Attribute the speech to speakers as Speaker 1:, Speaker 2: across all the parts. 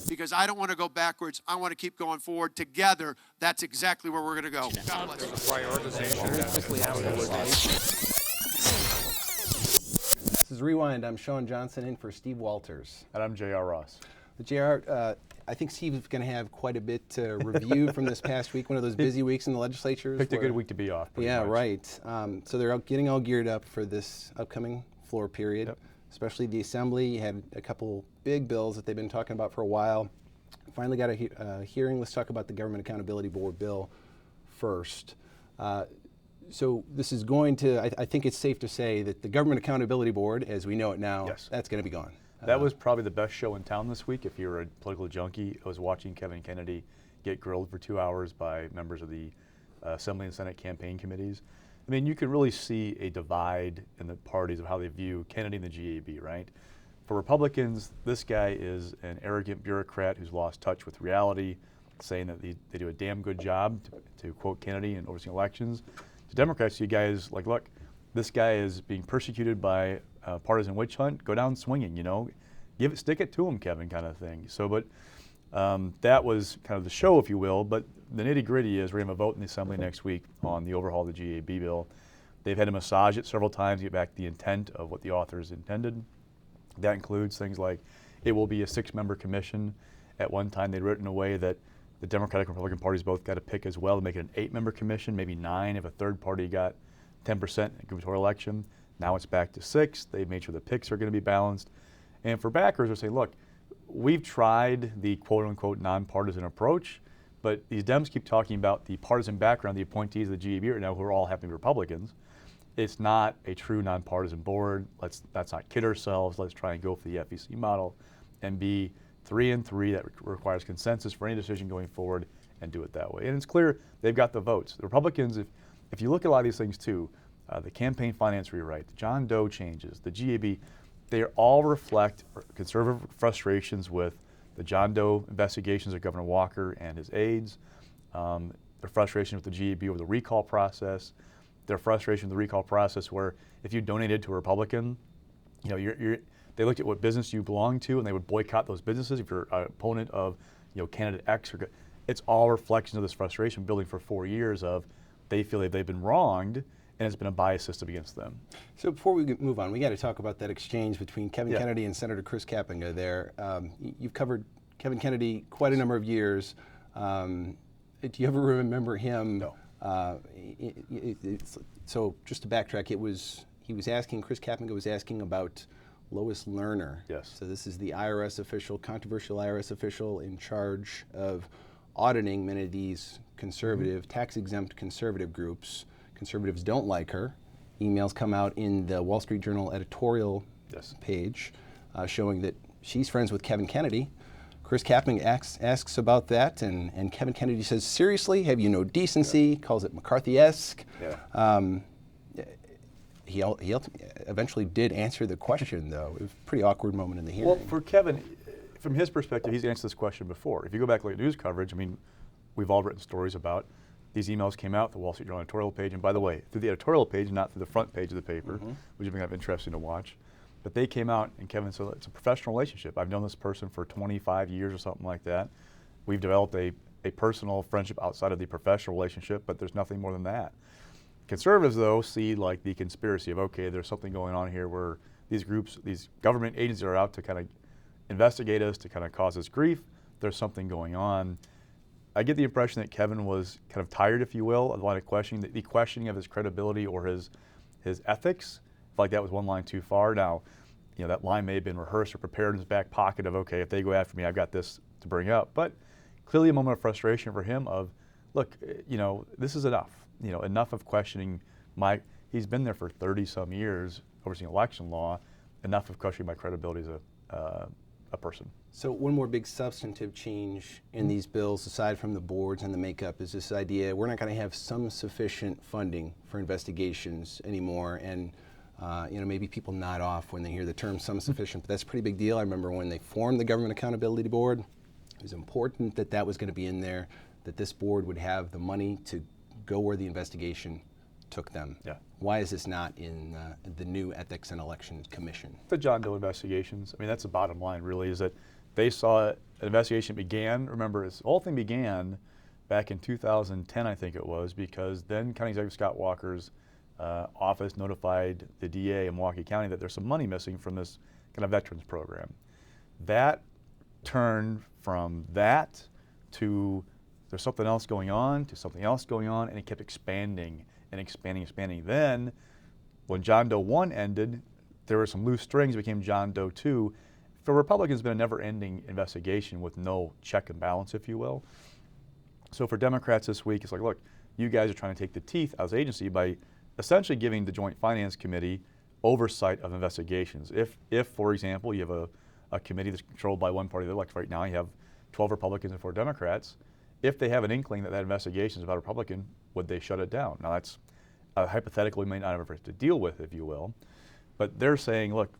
Speaker 1: because I don't want to go backwards. I want to keep going forward together. That's exactly where we're going to go. God bless.
Speaker 2: This is Rewind. I'm Sean Johnson in for Steve Walters.
Speaker 3: And I'm J.R. Ross.
Speaker 2: JR, I think Steve's going to have quite a bit to review from this past week, one of those busy weeks in the legislature.
Speaker 3: Picked a good week to be off.
Speaker 2: Yeah,
Speaker 3: much.
Speaker 2: right. So they're getting all geared up for this upcoming floor period, especially the Assembly. You had a couple big bills that they've been talking about for a while. Finally got a hearing. Let's talk about the Government Accountability Board bill first. So this is going to, I think it's safe to say that the Government Accountability Board, as we know it now, that's going to be gone.
Speaker 3: That was probably the best show in town this week. If you're a political junkie, I was watching Kevin Kennedy get grilled for 2 hours by members of the Assembly and Senate campaign committees. I mean, you can really see a divide in the parties of how they view Kennedy and the GAB, right? For Republicans, this guy is an arrogant bureaucrat who's lost touch with reality, saying that they do a damn good job, to quote Kennedy, in overseeing elections. To Democrats, you guys like, look, this guy is being persecuted by partisan witch hunt. Go down swinging, you know, stick it to him, Kevin, kind of thing. So, but that was kind of the show, if you will. But the nitty gritty is we're going to have a vote in the Assembly next week on the overhaul of the GAB bill. They've had to massage it several times to get back the intent of what the authors intended. That includes things like it will be a 6-member commission. At one time, they'd written a way that the Democratic and Republican parties both got to pick as well to make it an 8-member commission, maybe 9 if a third party got 10% in a gubernatorial election. Now it's back to 6. They've made sure the picks are going to be balanced. And for backers, they're saying, look, we've tried the quote-unquote nonpartisan approach, but these Dems keep talking about the partisan background, the appointees of the GAB right now, who are all happy to be Republicans. It's not a true nonpartisan board. Let's not kid ourselves. Let's try and go for the FEC model and be 3-3 that requires consensus for any decision going forward and do it that way. And it's clear they've got the votes. The Republicans, if you look at a lot of these things too, the campaign finance rewrite, the John Doe changes, the GAB, they all reflect conservative frustrations with the John Doe investigations of Governor Walker and his aides, their frustration with the GAB over the recall process, their frustration with the recall process where if you donated to a Republican, you know, they looked at what business you belong to and they would boycott those businesses if you're an opponent of, you know, candidate X. It's all reflections of this frustration building for 4 years of they feel that they've been wronged and it's been a bias system against them.
Speaker 2: So before we move on, we got to talk about that exchange between Kevin Kennedy and Senator Chris Kapenga there. You've covered Kevin Kennedy quite a number of years. Do you ever remember him?
Speaker 3: No.
Speaker 2: So just to backtrack, Chris Kapenga was asking about Lois Lerner.
Speaker 3: Yes.
Speaker 2: So this is the IRS official, controversial IRS official in charge of auditing many of these conservative, tax-exempt conservative groups. Conservatives don't like her. Emails come out in the Wall Street Journal editorial page showing that she's friends with Kevin Kennedy. Chris Kapenga asks about that, and Kevin Kennedy says, seriously, have you no decency? Calls it McCarthy-esque. He eventually did answer the question, though. It was a pretty awkward moment in the hearing.
Speaker 3: Well, for Kevin, from his perspective, he's answered this question before. If you go back and look at news coverage, I mean, we've all written stories about these emails came out, the Wall Street Journal editorial page, and by the way, through the editorial page, not through the front page of the paper, which has been kind of interesting to watch. But they came out, and Kevin said, it's a professional relationship. I've known this person for 25 years or something like that. We've developed a personal friendship outside of the professional relationship, but there's nothing more than that. Conservatives, though, see like the conspiracy of, okay, there's something going on here where these groups, these government agencies are out to kind of investigate us, to kind of cause us grief. There's something going on. I get the impression that Kevin was kind of tired, if you will, of a lot of questioning, the questioning of his credibility or his ethics. I feel like that was one line too far. Now, you know, that line may have been rehearsed or prepared in his back pocket of, okay, if they go after me, I've got this to bring up. But clearly a moment of frustration for him of, look, you know, this is enough. You know, enough of questioning he's been there for 30-some years overseeing election law, enough of questioning my credibility as a person.
Speaker 2: So one more big substantive change in these bills, aside from the boards and the makeup, is this idea we're not going to have some sufficient funding for investigations anymore. And you know, maybe people nod off when they hear the term some sufficient, but that's a pretty big deal. I remember when they formed the Government Accountability Board, it was important that that was going to be in there, that this board would have the money to go where the investigation took them.
Speaker 3: Yeah.
Speaker 2: Why is this not in the new Ethics and Elections Commission?
Speaker 3: The John Doe investigations, I mean, that's the bottom line really, is that they saw an investigation began. Remember, this whole thing began back in 2010, I think it was, because then County Executive Scott Walker's office notified the DA in Milwaukee County that there's some money missing from this kind of veterans program. That turned from that to there's something else going on, to something else going on, and it kept expanding and expanding, expanding. Then, when John Doe 1 ended, there were some loose strings, became John Doe 2. For Republicans, it's been a never-ending investigation with no check and balance, if you will. So for Democrats this week, it's like, look, you guys are trying to take the teeth out of the agency by essentially giving the Joint Finance Committee oversight of investigations. If for example, you have a committee that's controlled by one party, like right now you have 12 Republicans and 4 Democrats, if they have an inkling that that investigation is about a Republican, would they shut it down? Now that's a hypothetical we may not ever have to deal with, if you will. But they're saying, look,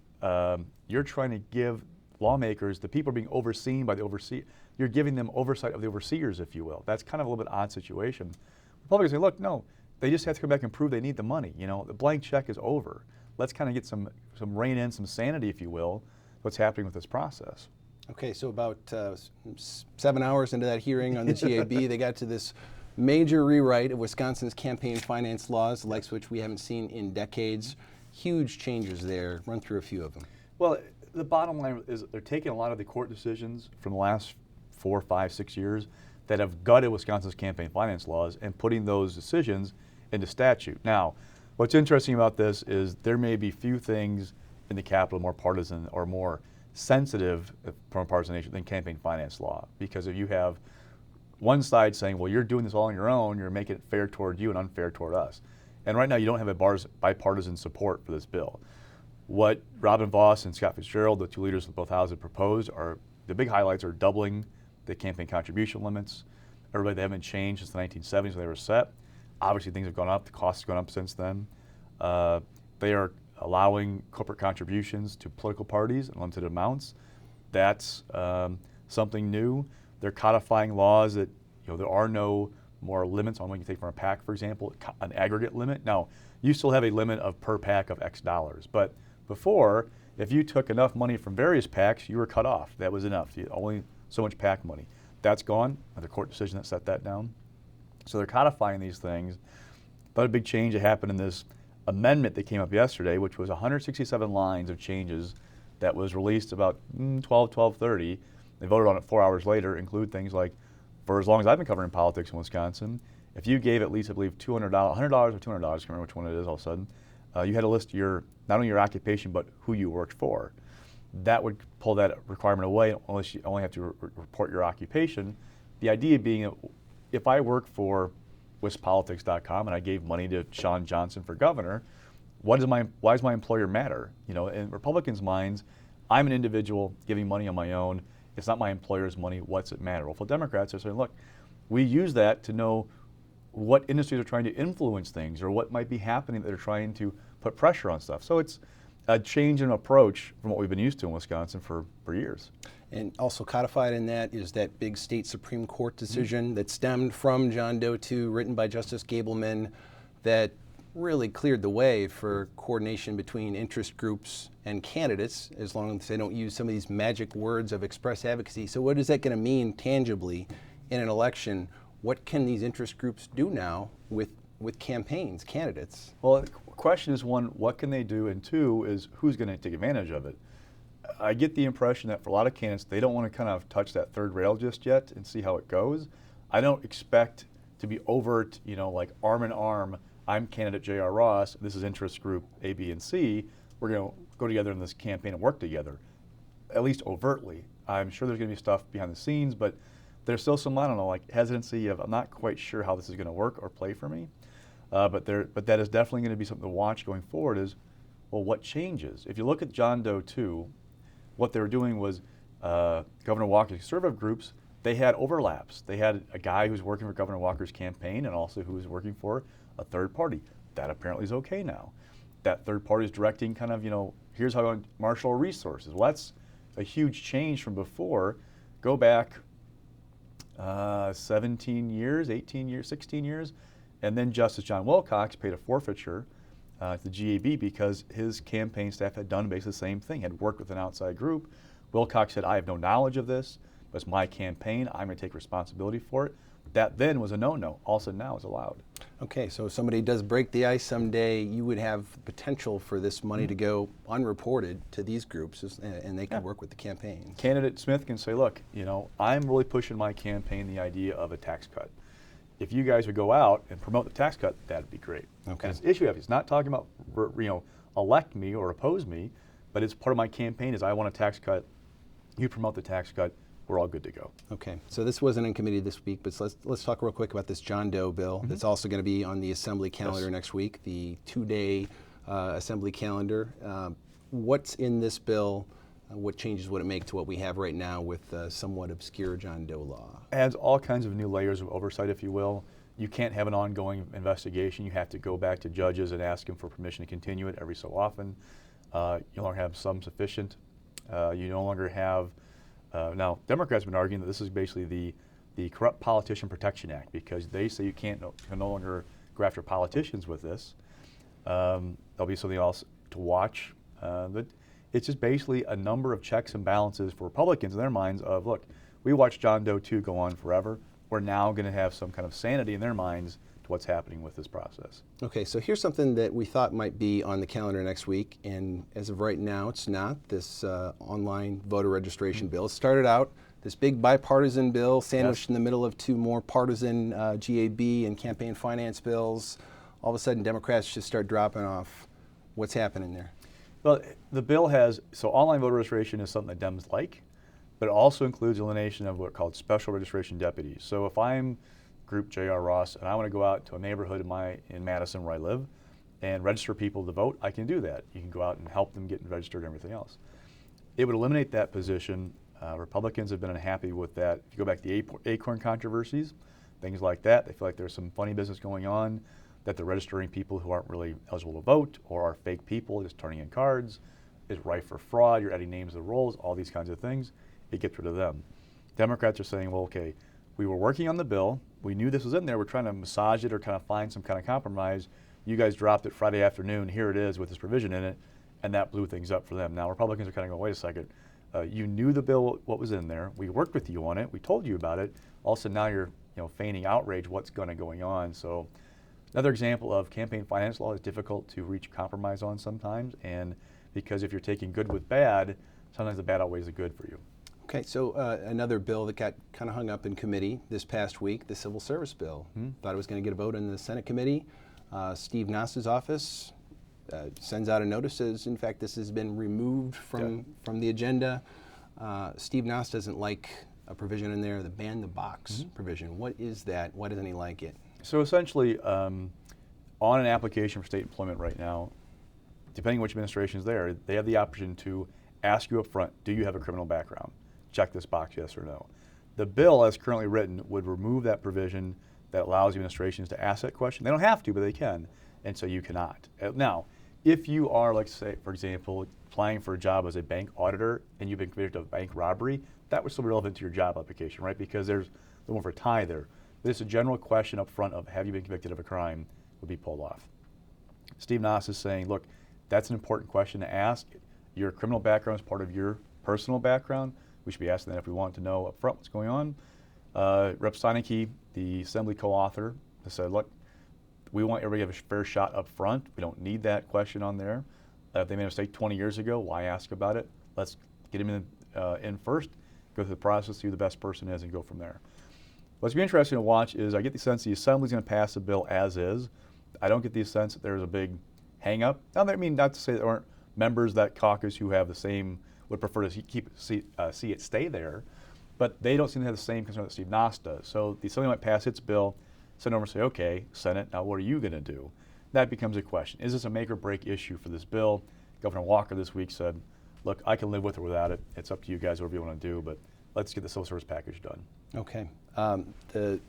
Speaker 3: you're trying to give lawmakers, the people being overseen by the overseer, you're giving them oversight of the overseers, if you will. That's kind of a little bit odd situation. Republicans say, look, no, they just have to come back and prove they need the money. You know, the blank check is over. Let's kind of get some rein in, some sanity, if you will, what's happening with this process.
Speaker 2: Okay, so about 7 hours into that hearing on the GAB, they got to this major rewrite of Wisconsin's campaign finance laws, the likes of which we haven't seen in decades. Huge changes there. Run through a few of them.
Speaker 3: Well, the bottom line is they're taking a lot of the court decisions from the last 4, 5, 6 years that have gutted Wisconsin's campaign finance laws and putting those decisions into statute. Now, what's interesting about this is there may be few things in the Capitol more partisan or more sensitive from a partisan nature than campaign finance law. Because if you have one side saying, well, you're doing this all on your own, you're making it fair toward you and unfair toward us. And right now you don't have a bipartisan support for this bill. What Robin Voss and Scott Fitzgerald, the 2 leaders of both houses, proposed are, the big highlights are doubling the campaign contribution limits. Everybody, they haven't changed since the 1970s when they were set. Obviously things have gone up, the costs have gone up since then. They are allowing corporate contributions to political parties in limited amounts. That's something new. They're codifying laws that, you know, there are no more limits on what you can take from a PAC, for example, an aggregate limit. Now, you still have a limit of per PAC of X dollars, but before, if you took enough money from various PACs, you were cut off. That was enough. You only so much PAC money. That's gone. The court decision that set that down. So they're codifying these things. But a big change that happened in this amendment that came up yesterday, which was 167 lines of changes that was released about 12:30. They voted on it 4 hours later, include things like, for as long as I've been covering politics in Wisconsin, if you gave at least, I believe, $100 or $200, I can't remember which one it is all of a sudden, you had to list not only your occupation, but who you worked for. That would pull that requirement away unless you only have to report your occupation. The idea being, if I work for wispolitics.com and I gave money to Sean Johnson for governor, why does my employer matter? You know, in Republicans' minds, I'm an individual giving money on my own. It's not my employer's money. What's it matter? Well, for Democrats, they're saying, look, we use that to know what industries are trying to influence things or what might be happening that they're trying to put pressure on stuff. So it's a change in approach from what we've been used to in Wisconsin for years.
Speaker 2: And also codified in that is that big state Supreme Court decision that stemmed from John Doe 2, written by Justice GABville, that really cleared the way for coordination between interest groups and candidates, as long as they don't use some of these magic words of express advocacy. So what is that going to mean tangibly in an election? What can these interest groups do now with campaigns, candidates?
Speaker 3: Well, the question is, one, what can they do? And two is, who's going to take advantage of it? I get the impression that for a lot of candidates, they don't want to kind of touch that third rail just yet and see how it goes. I don't expect to be overt, you know, like arm in arm, I'm candidate J.R. Ross, this is interest group A, B, and C. We're going to go together in this campaign and work together, at least overtly. I'm sure there's going to be stuff behind the scenes, but there's still some, I don't know, like hesitancy of, I'm not quite sure how this is going to work or play for me. But that is definitely going to be something to watch going forward is, well, what changes? If you look at John Doe 2, what they were doing was Governor Walker's conservative groups, they had overlaps. They had a guy who was working for Governor Walker's campaign and also who was working for a third party. That apparently is okay now. That third party is directing kind of, you know, here's how I marshal resources. Well, that's a huge change from before. Go back 17 years, 18 years, 16 years, and then Justice John Wilcox paid a forfeiture to the GAB because his campaign staff had done basically the same thing, had worked with an outside group, Wilcox said, I have no knowledge of this, but it's my campaign. I'm going to take responsibility for it. That then was a no-no. All of a sudden now it's allowed.
Speaker 2: Okay, so if somebody does break the ice someday, you would have potential for this money to go unreported to these groups, and they can work with the campaigns.
Speaker 3: Candidate Smith can say, look, I'm really pushing my campaign the idea of a tax cut. If you guys would go out and promote the tax cut, that'd be great.
Speaker 2: Okay.
Speaker 3: And it's issue heavy. It's not talking about, elect me or oppose me, but it's part of my campaign is I want a tax cut. You promote the tax cut. We're all good to go.
Speaker 2: Okay, so this wasn't in committee this week, but let's talk real quick about this John Doe bill that's also going to be on the Assembly calendar next week, the 2-day Assembly calendar. What's in this bill? What changes would it make to what we have right now with somewhat obscure John Doe law?
Speaker 3: Adds all kinds of new layers of oversight, if you will. You can't have an ongoing investigation. You have to go back to judges and ask them for permission to continue it every so often. You no longer have some sufficient. You no longer have. Now, Democrats have been arguing that this is basically the Corrupt Politician Protection Act because they say you can no longer go after politicians with this. There'll be something else to watch. But it's just basically a number of checks and balances for Republicans in their minds of, look, we watched John Doe 2 go on forever. We're now going to have some kind of sanity in their minds to what's happening with this process.
Speaker 2: Okay, so here's something that we thought might be on the calendar next week, and as of right now, it's not. This online voter registration bill. It started out this big bipartisan bill sandwiched in the middle of two more partisan GAB and campaign finance bills. All of a sudden, Democrats just start dropping off. What's happening there?
Speaker 3: Well, the bill has, so online voter registration is something that Dems like, but it also includes elimination of what are called special registration deputies. So if I'm Group J.R. Ross and I want to go out to a neighborhood in Madison where I live and register people to vote, I can do that. You can go out and help them get registered and everything else. It would eliminate that position. Republicans have been unhappy with that. If you go back to the Acorn controversies, things like that, they feel like there's some funny business going on, that they're registering people who aren't really eligible to vote or are fake people just turning in cards, is rife for fraud, you're adding names to the rolls, all these kinds of things. It gets rid of them. Democrats are saying, well, okay, we were working on the bill. We knew this was in there. We're trying to massage it or kind of find some kind of compromise. You guys dropped it Friday afternoon. Here it is with this provision in it, and that blew things up for them. Now Republicans are kind of going, wait a second. You knew the bill, what was in there. We worked with you on it. We told you about it. Also, now you're feigning outrage. What's going on? So, another example of campaign finance law is difficult to reach compromise on sometimes, and because if you're taking good with bad, sometimes the bad outweighs the good for you.
Speaker 2: Okay, so another bill that got kind of hung up in committee this past week, the Civil Service Bill. Thought it was going to get a vote in the Senate committee. Steve Noss's office sends out a notice, says, in fact, this has been removed from the agenda. Steve Noss doesn't like a provision in there, the ban the box provision. What is that? Why doesn't he like it?
Speaker 3: So essentially, on an application for state employment right now, depending which administration is there, they have the option to ask you up front, do you have a criminal background? Check this box, yes or no. The bill, as currently written, would remove that provision that allows administrations to ask that question. They don't have to, but they can, and so you cannot. Now, if you are, like say, for example, applying for a job as a bank auditor and you've been convicted of bank robbery, that would still be relevant to your job application, right? Because there's a little more of a tie there. But it's a general question up front of have you been convicted of a crime would be pulled off. Steve Noss is saying, look, that's an important question to ask. Your criminal background is part of your personal background. We should be asking that if we want to know up front what's going on. Rep. Steineke, the Assembly co-author, said, look, we want everybody to have a fair shot up front. We don't need that question on there. If they made a mistake 20 years ago, why ask about it? Let's get them in first, go through the process, see who the best person is, and go from there. What's going to be interesting to watch is I get the sense the Assembly's going to pass the bill as is. I don't get the sense that there's a big hang-up. Now, I mean, not to say there aren't members of that caucus who have the same, would prefer to see it stay there, but they don't seem to have the same concern that Steve Noss does. So the Assembly might pass its bill, send over and say, okay, Senate, now what are you going to do? That becomes a question. Is this a make or break issue for this bill? Governor Walker this week said, look, I can live with or without it. It's up to you guys, whatever you want to do, but let's get the civil service package done. Okay.
Speaker 2: The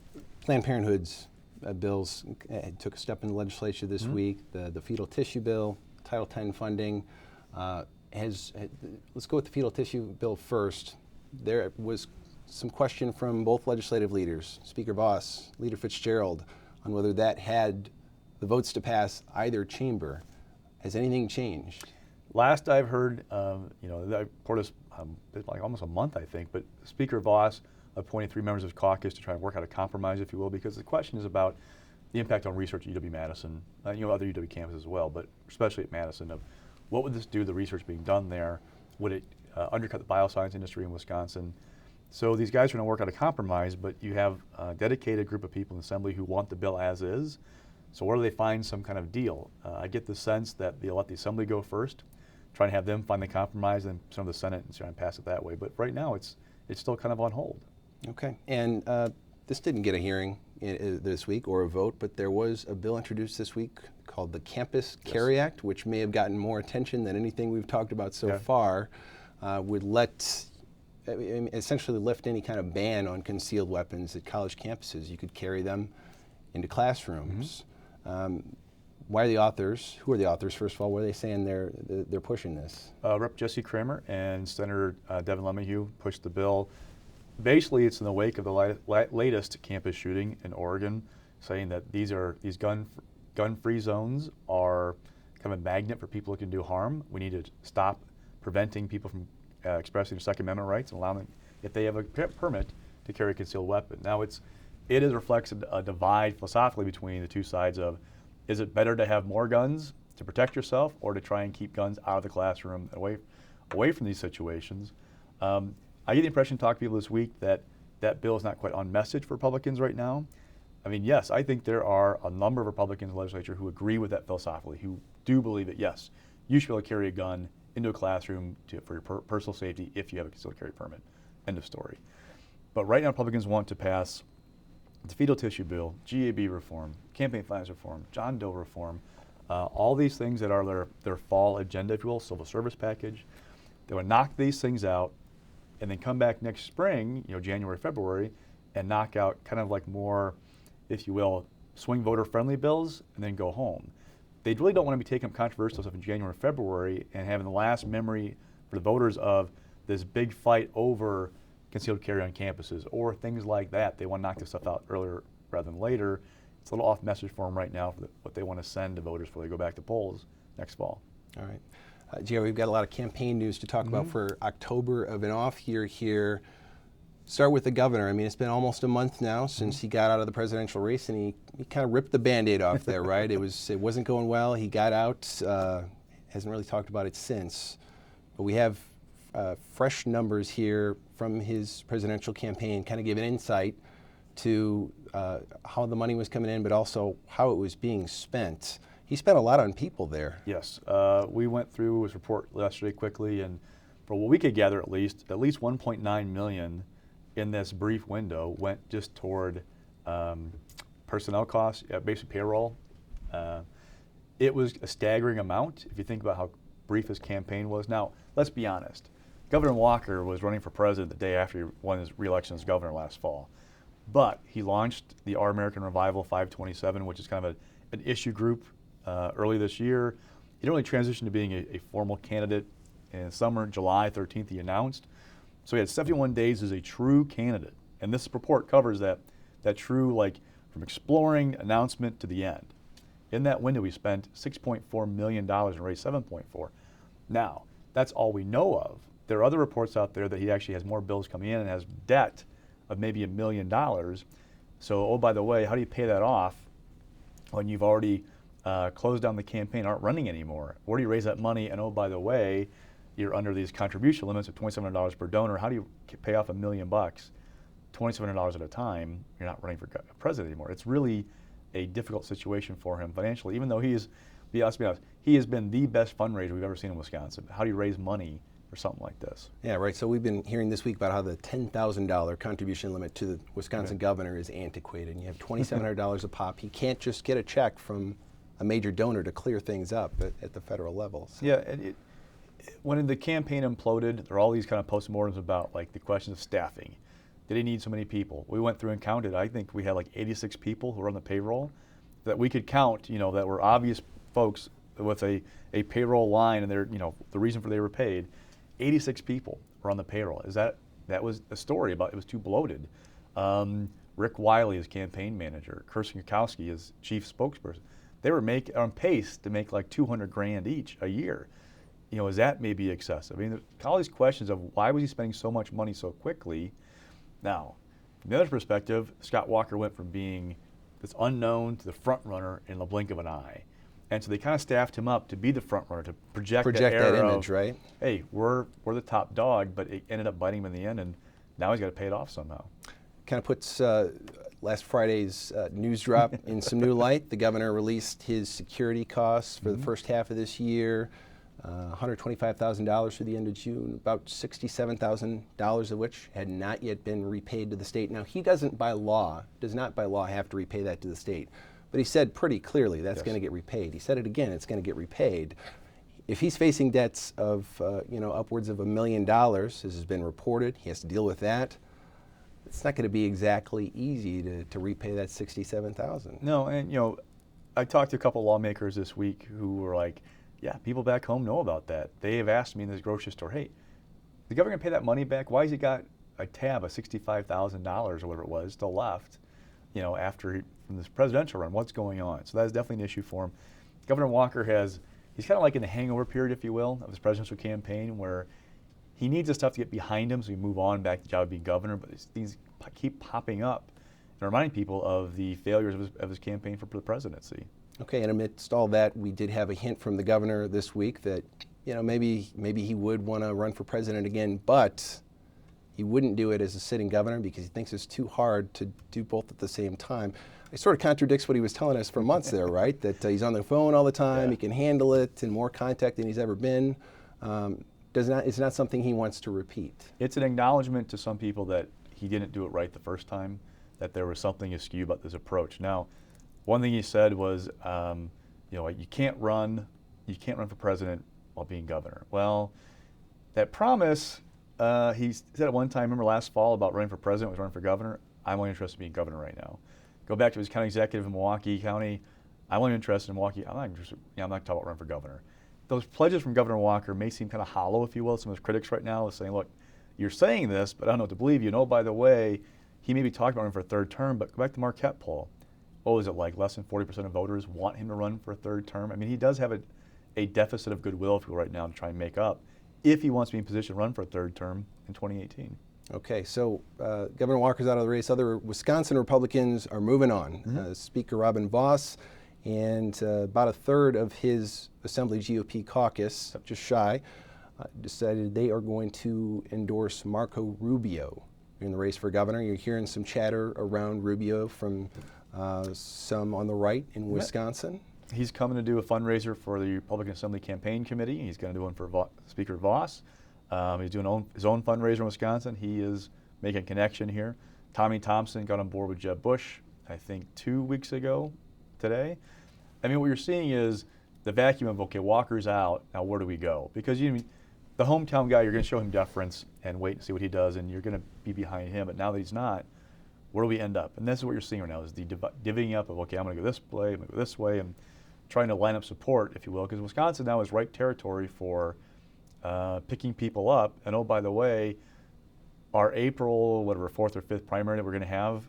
Speaker 2: Planned Parenthood's bills took a step in the legislature this week. The fetal tissue bill, Title X funding, let's go with the fetal tissue bill first. There was some question from both legislative leaders, Speaker Voss, Leader Fitzgerald, on whether that had the votes to pass either chamber. Has anything changed?
Speaker 3: Last I've heard, for this like almost a month, I think, but Speaker Voss appointed 3 members of his caucus to try and work out a compromise, if you will, because the question is about the impact on research at UW-Madison, other UW campuses as well, but especially at Madison, of what would this do to the research being done there? Would it undercut the bioscience industry in Wisconsin? So these guys are going to work out a compromise, but you have a dedicated group of people in the Assembly who want the bill as is. So where do they find some kind of deal? I get the sense that they'll let the Assembly go first, try to have them find the compromise, and some of the Senate and try and pass it that way. But right now, it's still kind of on hold.
Speaker 2: Okay, and this didn't get a hearing this week or a vote, but there was a bill introduced this week called the Campus Carry Act, which may have gotten more attention than anything we've talked about so far. Would essentially lift any kind of ban on concealed weapons at college campuses. You could carry them into classrooms. Why are the authors? Who are the authors? First of all, what are they saying they're pushing this?
Speaker 3: Rep. Jesse Kramer and Senator Devin LeMahieu pushed the bill. Basically, it's in the wake of the latest campus shooting in Oregon, saying that these gun-free zones are kind of a magnet for people who can do harm. We need to stop preventing people from expressing their Second Amendment rights and allowing them, if they have a permit, to carry a concealed weapon. Now, it reflects a divide philosophically between the two sides of, is it better to have more guns to protect yourself or to try and keep guns out of the classroom, away from these situations? I get the impression, talking to people this week, that bill is not quite on message for Republicans right now. I mean, yes, I think there are a number of Republicans in the legislature who agree with that philosophically, who do believe that, yes, you should be able to carry a gun into a classroom for your personal safety if you have a concealed carry permit. End of story. But right now, Republicans want to pass the fetal tissue bill, GAB reform, campaign finance reform, John Doe reform, all these things that are their fall agenda, if you will, civil service package. They would knock these things out and then come back next spring, January, February, and knock out kind of like more, if you will, swing voter friendly bills and then go home. They really don't want to be taking up controversial stuff in January, February and having the last memory for the voters of this big fight over concealed carry on campuses or things like that. They want to knock this stuff out earlier rather than later. It's a little off message for them right now for what they want to send to voters before they go back to polls next fall.
Speaker 2: All right. Jerry, we've got a lot of campaign news to talk about for October of an off year here. Start with the governor. I mean, it's been almost a month now since he got out of the presidential race, and he kind of ripped the Band-Aid off there, right? It wasn't going well. He got out. Hasn't really talked about it since. But we have fresh numbers here from his presidential campaign, kind of give an insight to how the money was coming in, but also how it was being spent. He spent a lot on people there.
Speaker 3: Yes, we went through his report yesterday quickly, and for what we could gather, at least 1.9 million in this brief window went just toward personnel costs, basic payroll. It was a staggering amount if you think about how brief his campaign was. Now, let's be honest. Governor Walker was running for president the day after he won his re-election as governor last fall. But he launched the Our American Revival 527, which is kind of an issue group early this year. He didn't really transition to being a formal candidate in summer. July 13th, he announced. So he had 71 days as a true candidate. And this report covers that true, like, from exploring announcement to the end. In that window, he spent $6.4 million and raised $7.4. Now, that's all we know of. There are other reports out there that he actually has more bills coming in and has debt of maybe $1 million. So, oh, by the way, how do you pay that off when you've already closed down the campaign, aren't running anymore? Where do you raise that money? And oh, by the way, you're under these contribution limits of $2,700 per donor. How do you pay off $1 million, $2,700 at a time? You're not running for president anymore. It's really a difficult situation for him financially, even though let's be honest, he has been the best fundraiser we've ever seen in Wisconsin. How do you raise money for something like this?
Speaker 2: Yeah, right. So we've been hearing this week about how the $10,000 contribution limit to the Wisconsin governor is antiquated. And you have $2,700 a pop. He can't just get a check from a major donor to clear things up at the federal level. So.
Speaker 3: Yeah, and when the campaign imploded, there are all these kind of postmortems about like the questions of staffing. Did he need so many people? We went through and counted. I think we had like 86 people who were on the payroll that we could count, that were obvious folks with a payroll line and the reason for they were paid. 86 people were on the payroll. That was a story about it was too bloated. Rick Wiley is campaign manager, Kirsten Kukowski is chief spokesperson. They were on pace to make like $200,000 each a year. is that maybe excessive? I mean, there's all these questions of why was he spending so much money so quickly? Now, from the other perspective, Scott Walker went from being this unknown to the front runner in the blink of an eye. And so they kind of staffed him up to be the front runner, to project that
Speaker 2: that
Speaker 3: air
Speaker 2: image,
Speaker 3: of,
Speaker 2: right?
Speaker 3: hey, we're the top dog, but it ended up biting him in the end, and now he's got to pay it off somehow.
Speaker 2: Kind of puts last Friday's news drop in some new light. The governor released his security costs for the first half of this year, $125,000 through the end of June, about $67,000 of which had not yet been repaid to the state. Now, he does not by law have to repay that to the state. But he said pretty clearly that's going to get repaid. He said it again, it's going to get repaid. If he's facing debts of upwards of $1 million, as has been reported, he has to deal with that. It's not going to be exactly easy to repay that $67,000.
Speaker 3: No, and I talked to a couple lawmakers this week who were like, yeah, people back home know about that. They have asked me in this grocery store, hey, the government gonna pay that money back? Why has he got a tab of $65,000 or whatever it was still left, after from this presidential run? What's going on? So that is definitely an issue for him. Governor Walker he's kind of like in the hangover period, if you will, of his presidential campaign, where he needs this stuff to get behind him so he move on back to the job of being governor, but these keep popping up and reminding people of the failures of his campaign for the presidency.
Speaker 2: Okay, and amidst all that, we did have a hint from the governor this week that, maybe he would want to run for president again, but he wouldn't do it as a sitting governor because he thinks it's too hard to do both at the same time. It sort of contradicts what he was telling us for months there, right? That he's on the phone all the time, he can handle it, and more contact than he's ever been. It's not something he wants to repeat.
Speaker 3: It's an acknowledgement to some people that he didn't do it right the first time, that there was something askew about this approach. Now, one thing he said was, you can't run for president while being governor. Well, that promise, he said at one time, remember last fall about running for president, was running for governor. I'm only interested in being governor right now. Go back to his county executive in Milwaukee County. I'm only interested in Milwaukee. I'm not interested. I'm not talking about running for governor. Those pledges from Governor Walker may seem kind of hollow, if you will. Some of his critics right now are saying, look, you're saying this, but I don't know what to believe you. And oh, by the way, he may be talking about running for a third term, but go back to the Marquette poll. What was it like? Less than 40% of voters want him to run for a third term. I mean, he does have a deficit of goodwill, if you will, right now to try and make up if he wants to be in position to run for a third term in 2018.
Speaker 2: Okay, so Governor Walker's out of the race. Other Wisconsin Republicans are moving on. Speaker Robin Voss and about a third of his Assembly GOP caucus, just shy, decided they are going to endorse Marco Rubio in the race for governor. You're hearing some chatter around Rubio from some on the right in Wisconsin.
Speaker 3: He's coming to do a fundraiser for the Republican Assembly Campaign Committee. He's going to do one for Speaker Voss. He's doing his own fundraiser in Wisconsin. He is making a connection here. Tommy Thompson got on board with Jeb Bush, I think 2 weeks ago today. I mean, what you're seeing is the vacuum of, okay, Walker's out, now where do we go? Because the hometown guy, you're going to show him deference and wait and see what he does, and you're going to be behind him. But now that he's not, where do we end up? And this is what you're seeing right now, is the divvying up of, okay, I'm going to go this way, I'm going to go this way, and trying to line up support, if you will, because Wisconsin now is ripe territory for picking people up. And oh, by the way, our April, 4th or 5th primary that we're going to have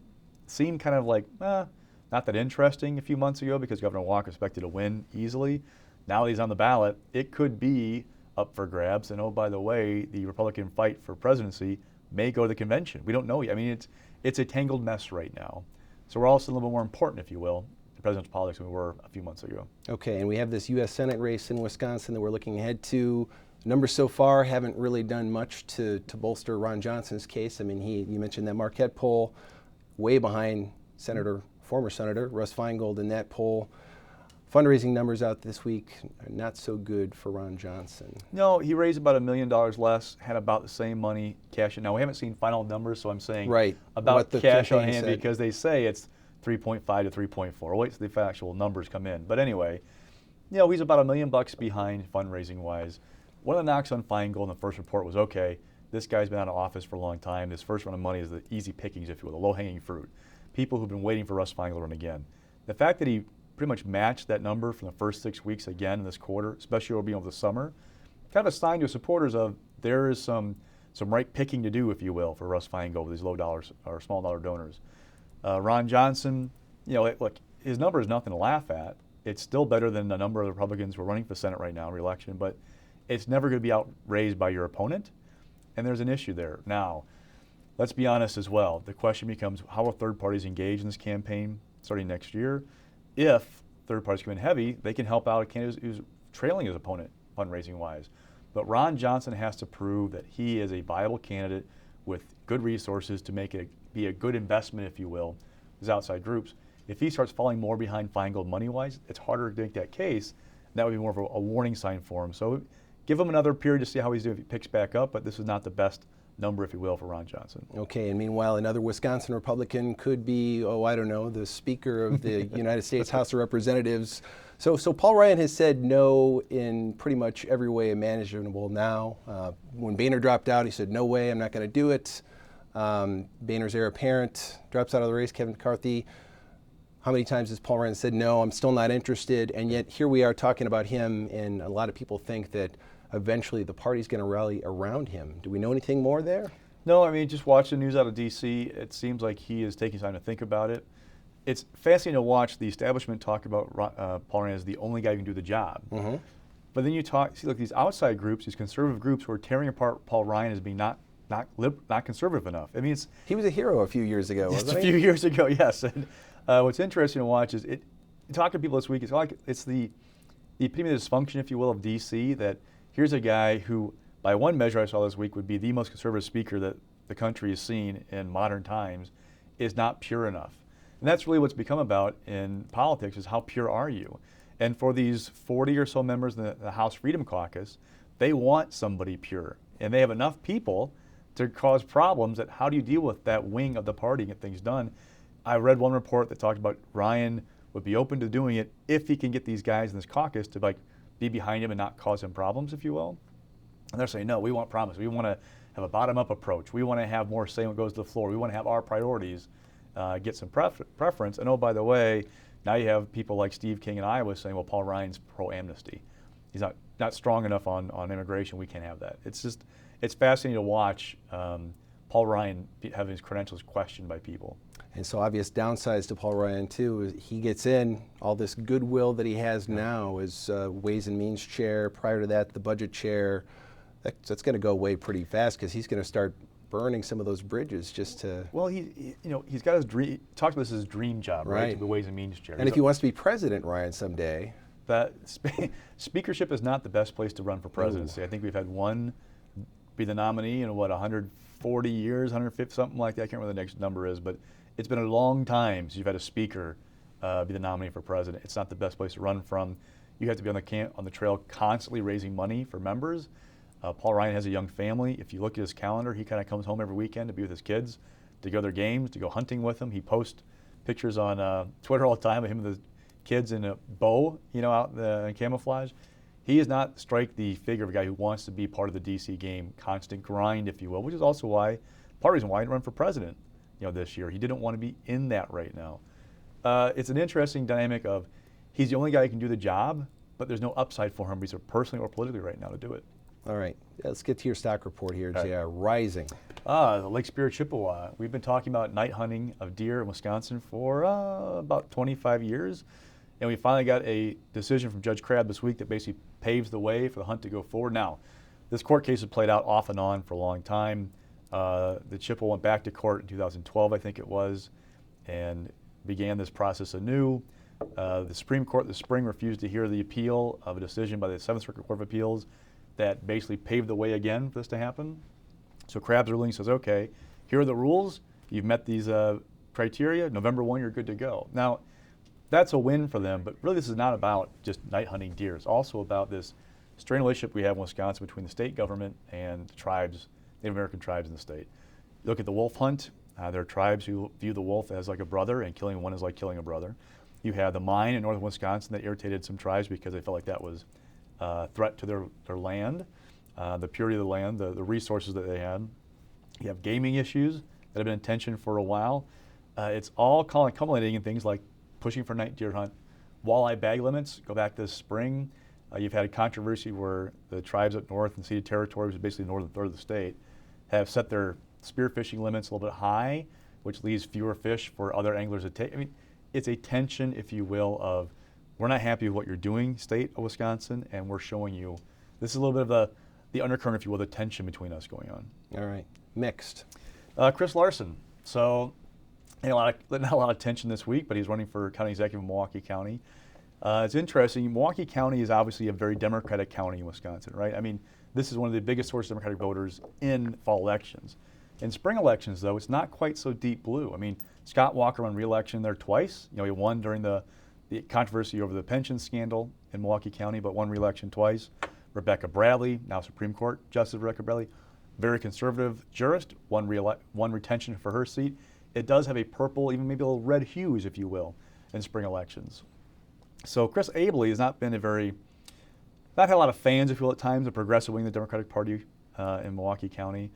Speaker 3: seemed kind of like, not that interesting a few months ago because Governor Walker expected to win easily. Now that he's on the ballot, it could be up for grabs. And oh, by the way, the Republican fight for presidency may go to the convention. We don't know yet. I mean, it's a tangled mess right now. So we're also a little bit more important, if you will, in presidential politics than we were a few months ago. Okay,
Speaker 2: and we have this U.S. Senate race in Wisconsin that we're looking ahead to. Numbers so far haven't really done much to bolster Ron Johnson's case. I mean, you mentioned that Marquette poll, way behind former Senator Russ Feingold in that poll. Fundraising numbers out this week are not so good for Ron Johnson.
Speaker 3: No, he raised about $1 million less, had about the same money cash in. Now, we haven't seen final numbers, so I'm saying about the cash on hand because they say it's 3.5 to 3.4. We'll wait till the actual numbers come in. But anyway, he's about $1 million behind fundraising-wise. One of the knocks on Feingold in the first report was, okay, this guy's been out of office for a long time. This first run of money is the easy pickings, if you will, the low-hanging fruit. People who've been waiting for Russ Feingold to run again. The fact that he pretty much matched that number from the first 6 weeks again in this quarter, especially over the summer, kind of a sign to supporters of there is some right picking to do, if you will, for Russ Feingold with these low dollars or small dollar donors. Ron Johnson, look, his number is nothing to laugh at. It's still better than the number of Republicans who are running for Senate right now, re-election, but it's never going to be outraised by your opponent, and there's an issue there. Now, let's be honest as well. The question becomes, how will third parties engage in this campaign starting next year? If third parties come in heavy, they can help out a candidate who's trailing his opponent fundraising-wise. But Ron Johnson has to prove that he is a viable candidate with good resources to make it be a good investment, if you will, with outside groups. If he starts falling more behind Feingold money-wise, it's harder to make that case. That would be more of a warning sign for him. So give him another period to see how he's doing if he picks back up, but this is not the best number, if you will, for Ron Johnson.
Speaker 2: Okay, and meanwhile, another Wisconsin Republican could be, I don't know, the Speaker of the United States House of Representatives. So Paul Ryan has said no in pretty much every way imaginable now. When Boehner dropped out, he said, no way, I'm not going to do it. Boehner's heir apparent drops out of the race, Kevin McCarthy. How many times has Paul Ryan said, no, I'm still not interested? And yet here we are talking about him, and a lot of people think that eventually the party's going to rally around him. Do we know anything more there?
Speaker 3: No, I mean, just watch the news out of D.C. It seems like he is taking time to think about it. It's fascinating to watch the establishment talk about Paul Ryan as the only guy who can do the job.
Speaker 2: Mm-hmm.
Speaker 3: But then you see like these outside groups, these conservative groups who are tearing apart Paul Ryan as being not conservative enough. I mean,
Speaker 2: he was a hero a few years ago, wasn't he?
Speaker 3: A few years ago, yes. And what's interesting to watch is talking to people this week, it's the epitome of dysfunction, if you will, of D.C., that here's a guy who, by one measure I saw this week, would be the most conservative speaker that the country has seen in modern times, is not pure enough. And that's really what's become about in politics, is how pure are you? And for these 40 or so members in the House Freedom Caucus, they want somebody pure. And they have enough people to cause problems that how do you deal with that wing of the party and get things done? I read one report that talked about Ryan would be open to doing it if he can get these guys in this caucus to be behind him and not cause him problems, if you will. And they're saying, no, we want promise. We want to have a bottom-up approach. We want to have more say when it goes to the floor. We want to have our priorities get some preference. And oh, by the way, now you have people like Steve King in Iowa saying, well, Paul Ryan's pro-amnesty. He's not strong enough on immigration. We can't have that. It's fascinating to watch Paul Ryan having his credentials questioned by people.
Speaker 2: And so obvious downsides to Paul Ryan, too, is he gets in all this goodwill that he has now as Ways and Means chair. Prior to that, the budget chair. That's going to go away pretty fast because he's going to start burning some of those bridges just to...
Speaker 3: Well, he's got his dream, talked about this as his dream job, right? To be Ways and Means chair.
Speaker 2: And if he wants to be president, Ryan, someday...
Speaker 3: That speakership is not the best place to run for presidency.
Speaker 2: Ooh.
Speaker 3: I think we've had one be the nominee in 140 years, 150, something like that. I can't remember what the next number is, but it's been a long time since you've had a speaker be the nominee for president. It's not the best place to run from. You have to be on the trail constantly raising money for members. Paul Ryan has a young family. If you look at his calendar, he kind of comes home every weekend to be with his kids, to go to their games, to go hunting with them. He posts pictures on Twitter all the time of him with his kids in a bow, out in camouflage. He does not strike the figure of a guy who wants to be part of the D.C. game, constant grind, if you will, which is also part of the reason why he didn't run for president, this year. He didn't want to be in that right now. It's an interesting dynamic of he's the only guy who can do the job, but there's no upside for him either personally or politically right now to do it.
Speaker 2: All right, let's get to your stock report here,
Speaker 3: Right.
Speaker 2: JR. Rising.
Speaker 3: The Lake Superior Chippewa. We've been talking about night hunting of deer in Wisconsin for about 25 years. And we finally got a decision from Judge Crabb this week that basically paves the way for the hunt to go forward. Now, this court case has played out off and on for a long time. The Chippewa went back to court in 2012, I think it was, and began this process anew. The Supreme Court this spring refused to hear the appeal of a decision by the 7th Circuit Court of Appeals that basically paved the way again for this to happen. So Crabb's ruling says, okay, here are the rules. You've met these criteria. November 1, you're good to go. Now, that's a win for them, but really this is not about just night hunting deer. It's also about this strained relationship we have in Wisconsin between the state government and the tribes, Native American tribes in the state. You look at the wolf hunt. There are tribes who view the wolf as like a brother, and killing one is like killing a brother. You have the mine in northern Wisconsin that irritated some tribes because they felt like that was a threat to their land, the purity of the land, the resources that they had. You have gaming issues that have been in tension for a while. It's all culminating in things like pushing for night deer hunt, walleye bag limits. Go back this spring. You've had a controversy where the tribes up north in ceded territory, which is basically the northern third of the state, have set their spearfishing limits a little bit high, which leaves fewer fish for other anglers to take. I mean, it's a tension, if you will, of we're not happy with what you're doing, state of Wisconsin, and we're showing you this is a little bit of the undercurrent, if you will, the tension between us going on.
Speaker 2: All right. Mixed.
Speaker 3: Chris Larson. So, not a lot of tension this week, but he's running for county executive in Milwaukee County. It's interesting. Milwaukee County is obviously a very Democratic county in Wisconsin, right? I mean, this is one of the biggest sources of Democratic voters in fall elections. In spring elections, though, it's not quite so deep blue. I mean, Scott Walker won re-election there twice. He won during the controversy over the pension scandal in Milwaukee County, but won re-election twice. Rebecca Bradley, now Supreme Court Justice Rebecca Bradley, very conservative jurist, won retention for her seat. It does have a purple, even maybe a little red hues, if you will, in spring elections. So Chris Abele has not had a lot of fans, if you will, at times, the progressive wing of the Democratic Party in Milwaukee County.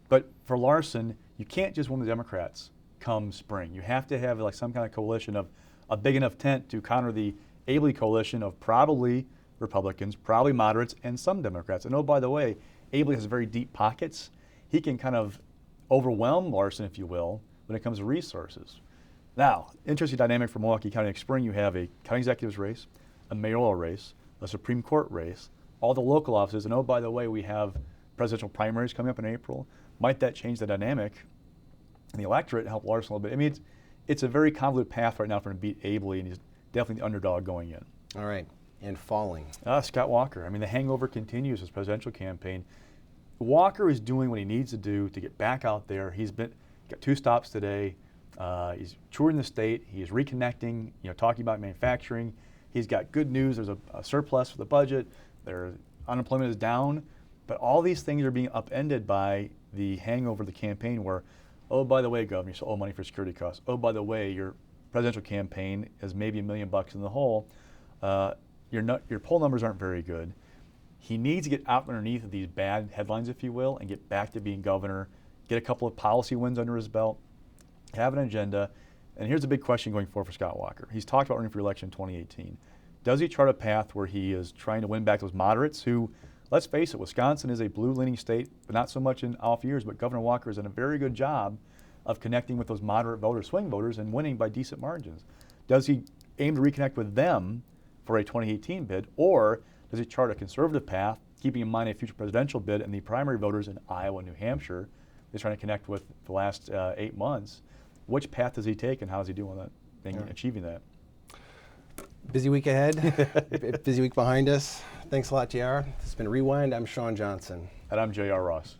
Speaker 3: But for Larson, you can't just win the Democrats come spring. You have to have like some kind of coalition of a big enough tent to counter the Abele coalition of probably Republicans, probably moderates, and some Democrats. And oh, by the way, Abele has very deep pockets. He can kind of overwhelm Larson, if you will, when it comes to resources. Now, interesting dynamic for Milwaukee County next spring. You have a county executives race, a mayoral race, a Supreme Court race, all the local offices, and oh, by the way, we have presidential primaries coming up in April. Might that change the dynamic in the electorate and help Larson a little bit? I mean, it's a very convoluted path right now for him to beat Abele, and he's definitely the underdog going in.
Speaker 2: All right. And falling.
Speaker 3: Scott Walker. I mean, the hangover continues his presidential campaign. Walker is doing what he needs to do to get back out there. He's got 2 stops today. He's touring the state. He is reconnecting, talking about manufacturing. He's got good news. There's a surplus for the budget. Unemployment is down. But all these things are being upended by the hangover of the campaign where, oh, by the way, Governor, you still owe money for security costs. Oh, by the way, your presidential campaign is maybe $1 million in the hole. Your poll numbers aren't very good. He needs to get out underneath of these bad headlines, if you will, and get back to being governor, get a couple of policy wins under his belt, have an agenda. And here's a big question going forward for Scott Walker. He's talked about running for election in 2018. Does he chart a path where he is trying to win back those moderates who, let's face it, Wisconsin is a blue-leaning state, but not so much in off years, but Governor Walker has done a very good job of connecting with those moderate voters, swing voters, and winning by decent margins. Does he aim to reconnect with them for a 2018 bid, or does he chart a conservative path, keeping in mind a future presidential bid and the primary voters in Iowa and New Hampshire he's trying to connect with the last 8 months? Which path does he take, and how is he doing that, achieving that?
Speaker 2: Busy week ahead, busy week behind us. Thanks a lot, JR. This has been Rewind. I'm Sean Johnson.
Speaker 3: And I'm J.R. Ross.